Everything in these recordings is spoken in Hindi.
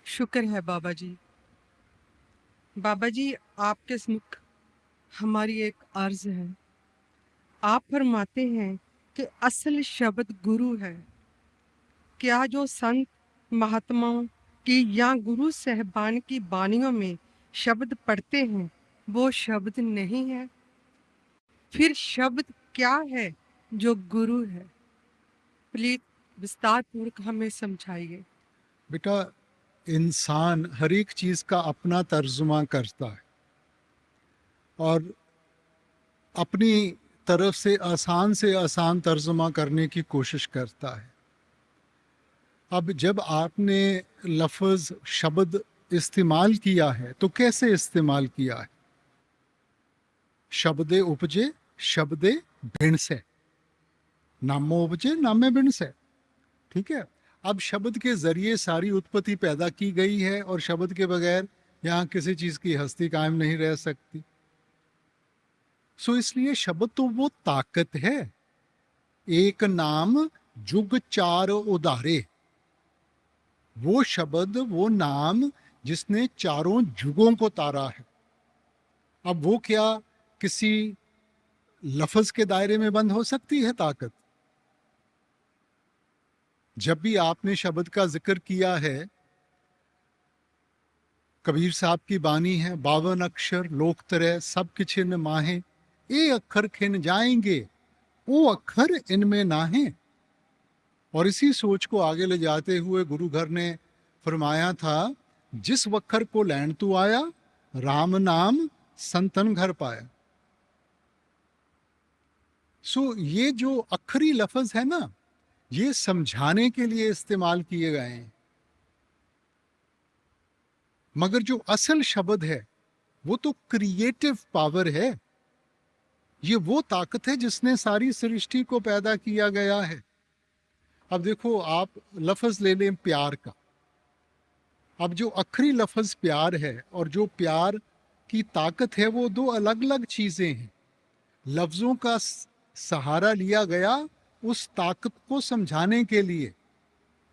शुक्र है बाबा जी। बाबा जी, आपके समुख हमारी एक अर्ज है। आप फरमाते हैं कि असल शब्द गुरु है। क्या जो संत महात्माओं की या गुरु साहिबान की बानियों में शब्द पढ़ते हैं वो शब्द नहीं है? फिर शब्द क्या है जो गुरु है? प्लीज विस्तार पूर्वक हमें समझाइए। बेटा, इंसान हर एक चीज का अपना तर्जुमा करता है और अपनी तरफ से आसान तर्जुमा करने की कोशिश करता है। अब जब आपने लफ्ज शब्द इस्तेमाल किया है तो कैसे इस्तेमाल किया है? शब्दे उपजे शब्दे भिण से, नामो उपजे नामे भिण से। ठीक है। अब शब्द के जरिए सारी उत्पत्ति पैदा की गई है और शब्द के बगैर यहाँ किसी चीज की हस्ती कायम नहीं रह सकती। सो इसलिए शब्द तो वो ताकत है। एक नाम जुग चार उदारे, वो शब्द वो नाम जिसने चारों जुगों को तारा है। अब वो क्या किसी लफ्ज के दायरे में बंद हो सकती है ताकत? जब भी आपने शब्द का जिक्र किया है, कबीर साहब की बानी है, 52 अक्षर लोक तरह सब किछिन माहे, ए अक्षर खिन जाएंगे वो अक्षर इनमें नाहे। और इसी सोच को आगे ले जाते हुए गुरु घर ने फरमाया था, जिस वक्खर को लैंड तू आया, राम नाम संतन घर पाया। सो ये जो अखरी लफ्ज है ना, ये समझाने के लिए इस्तेमाल किए गए हैं, मगर जो असल शब्द है वो तो क्रिएटिव पावर है। ये वो ताकत है जिसने सारी सृष्टि को पैदा किया गया है। अब देखो, आप लफ्ज ले लें प्यार का। अब जो आखिरी लफ्ज प्यार है और जो प्यार की ताकत है, वो दो अलग अलग चीजें हैं। लफ्जों का सहारा लिया गया उस ताकत को समझाने के लिए,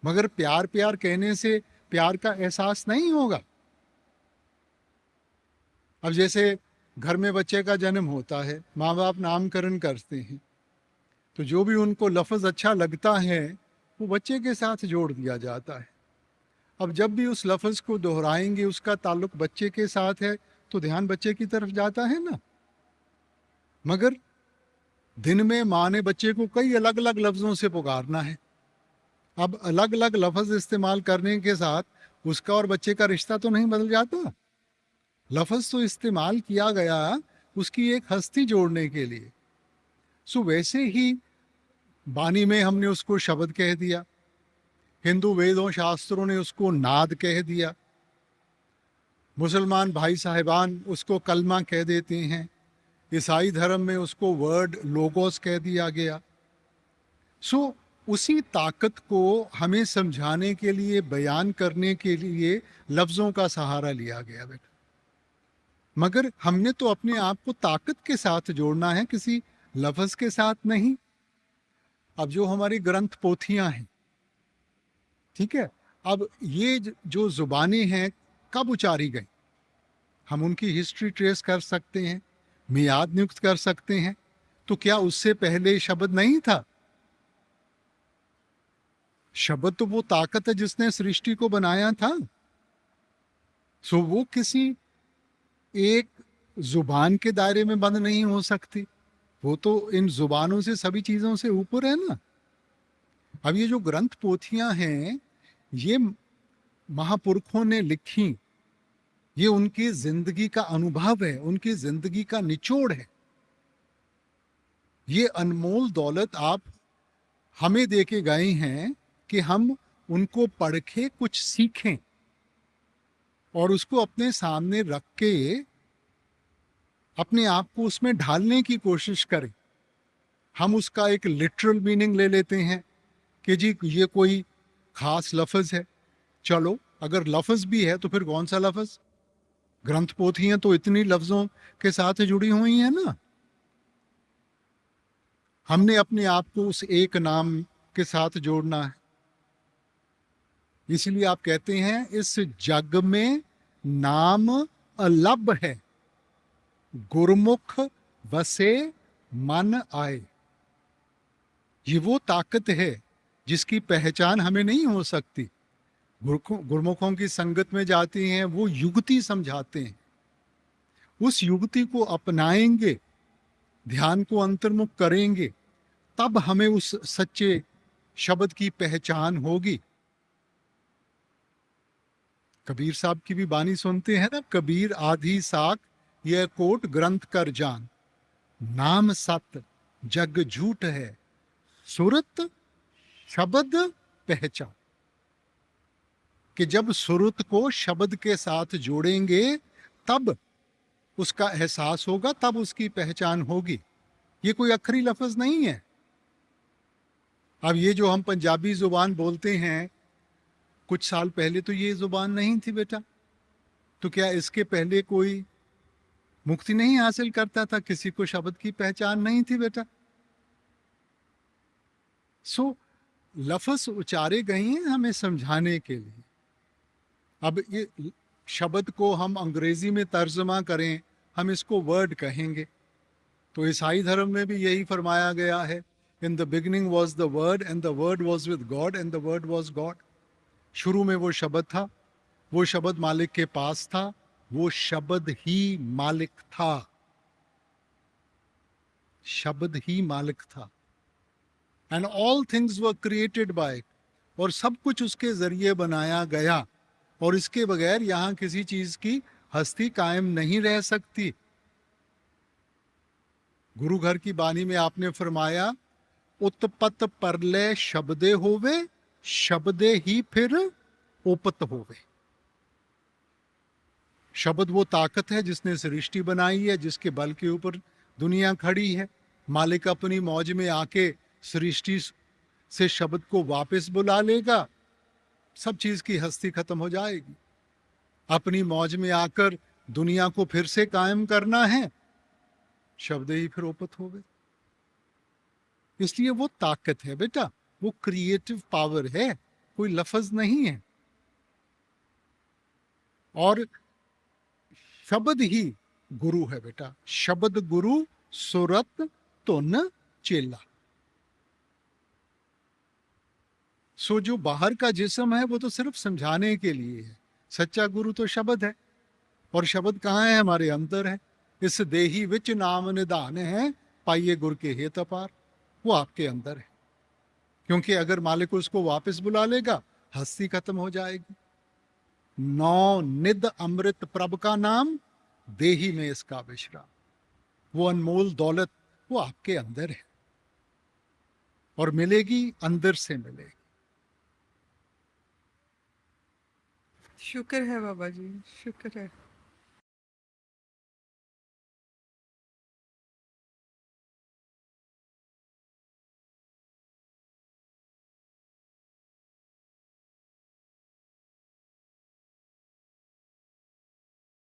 मगर प्यार प्यार कहने से प्यार का एहसास नहीं होगा। अब जैसे घर में बच्चे का जन्म होता है, माँ बाप नामकरण करते हैं, तो जो भी उनको लफ्ज अच्छा लगता है वो बच्चे के साथ जोड़ दिया जाता है। अब जब भी उस लफ्ज को दोहराएंगे, उसका ताल्लुक बच्चे के साथ है, तो ध्यान बच्चे की तरफ जाता है ना। मगर दिन में माँ ने बच्चे को कई अलग अलग लफ्जों से पुकारना है। अब अलग अलग लफ्ज इस्तेमाल करने के साथ उसका और बच्चे का रिश्ता तो नहीं बदल जाता। लफ्ज तो इस्तेमाल किया गया उसकी एक हस्ती जोड़ने के लिए। सो वैसे ही बानी में हमने उसको शब्द कह दिया, हिंदू वेदों शास्त्रों ने उसको नाद कह दिया, मुसलमान भाई साहिबान उसको कलमा कह देते हैं, ईसाई धर्म में उसको वर्ड लोगोस कह दिया गया। सो उसी ताकत को हमें समझाने के लिए, बयान करने के लिए लफ्जों का सहारा लिया गया बेटा। मगर हमने तो अपने आप को ताकत के साथ जोड़ना है, किसी लफ्ज के साथ नहीं। अब जो हमारी ग्रंथ पोथियां हैं, ठीक है, अब ये जो जुबानें हैं कब उचारी गई, हम उनकी हिस्ट्री ट्रेस कर सकते हैं, मियाद नियुक्त कर सकते हैं। तो क्या उससे पहले शब्द नहीं था? शब्द तो वो ताकत है जिसने सृष्टि को बनाया था। सो वो किसी एक जुबान के दायरे में बंद नहीं हो सकती, वो तो इन जुबानों से, सभी चीजों से ऊपर है ना। अब ये जो ग्रंथ पोथियां हैं, ये महापुरुषों ने लिखी, ये उनकी जिंदगी का अनुभव है, उनकी जिंदगी का निचोड़ है। ये अनमोल दौलत आप हमें दे के गए हैं कि हम उनको पढ़ के कुछ सीखें और उसको अपने सामने रख के अपने आप को उसमें ढालने की कोशिश करें। हम उसका एक लिटरल मीनिंग ले लेते हैं कि जी ये कोई खास लफ्ज है। चलो, अगर लफ्ज भी है तो फिर कौन सा लफ्ज? ग्रंथ पोथियां तो इतनी लफ्जों के साथ जुड़ी हुई हैं ना। हमने अपने आप को उस एक नाम के साथ जोड़ना है। इसलिए आप कहते हैं इस जग में नाम अलभ है, गुरमुख बसे मन आए। ये वो ताकत है जिसकी पहचान हमें नहीं हो सकती। गुरमुखों की संगत में जाते हैं, वो युक्ति समझाते हैं, उस युक्ति को अपनाएंगे, ध्यान को अंतर्मुख करेंगे, तब हमें उस सच्चे शब्द की पहचान होगी। कबीर साहब की भी बानी सुनते हैं ना, कबीर आधी साख यह कोट ग्रंथ कर जान, नाम सत जग झूठ है, सुरत शब्द पहचान। कि जब सुरत को शब्द के साथ जोड़ेंगे तब उसका एहसास होगा, तब उसकी पहचान होगी। ये कोई अखरी लफ्ज नहीं है। अब ये जो हम पंजाबी जुबान बोलते हैं, कुछ साल पहले तो ये जुबान नहीं थी बेटा। तो क्या इसके पहले कोई मुक्ति नहीं हासिल करता था? किसी को शब्द की पहचान नहीं थी बेटा। सो लफ्ज उचारे गए हैं हमें समझाने के लिए। अब ये शब्द को हम अंग्रेजी में तर्जमा करें, हम इसको वर्ड कहेंगे। तो ईसाई धर्म में भी यही फरमाया गया है, in the beginning was the word and the word was with God and the word was God. शुरू में वो शब्द था, वो शब्द मालिक के पास था, वो शब्द ही मालिक था, शब्द ही मालिक था। And all things were created by, और सब कुछ उसके जरिए बनाया गया, और इसके बगैर यहां किसी चीज की हस्ती कायम नहीं रह सकती। गुरु घर की बानी में आपने फरमाया, उत्पत परले शब्दे होवे, शब्दे ही फिर उपत होवे। शब्द वो ताकत है जिसने सृष्टि बनाई है, जिसके बल के ऊपर दुनिया खड़ी है। मालिक अपनी मौज में आके सृष्टि से शब्द को वापस बुला लेगा, सब चीज की हस्ती खत्म हो जाएगी। अपनी मौज में आकर दुनिया को फिर से कायम करना है, शब्द ही फिर उपत हो गए। इसलिए वो ताकत है बेटा, वो क्रिएटिव पावर है, कोई लफ्ज नहीं है। और शब्द ही गुरु है बेटा, शब्द गुरु सुरत तुन चेला। सो जो बाहर का जिस्म है वो तो सिर्फ समझाने के लिए है, सच्चा गुरु तो शब्द है। और शब्द कहाँ है? हमारे अंदर है। इस देही विच नाम निधान है, पाइये गुर के हेत अपार। वो आपके अंदर है, क्योंकि अगर मालिक उसको वापस बुला लेगा, हस्ती खत्म हो जाएगी। नौ निध अमृत प्रभ का नाम, देही में इसका विश्राम। वो अनमोल दौलत वो आपके अंदर है, और मिलेगी अंदर से मिलेगी। शुक्र है बाबा जी, शुक्र है।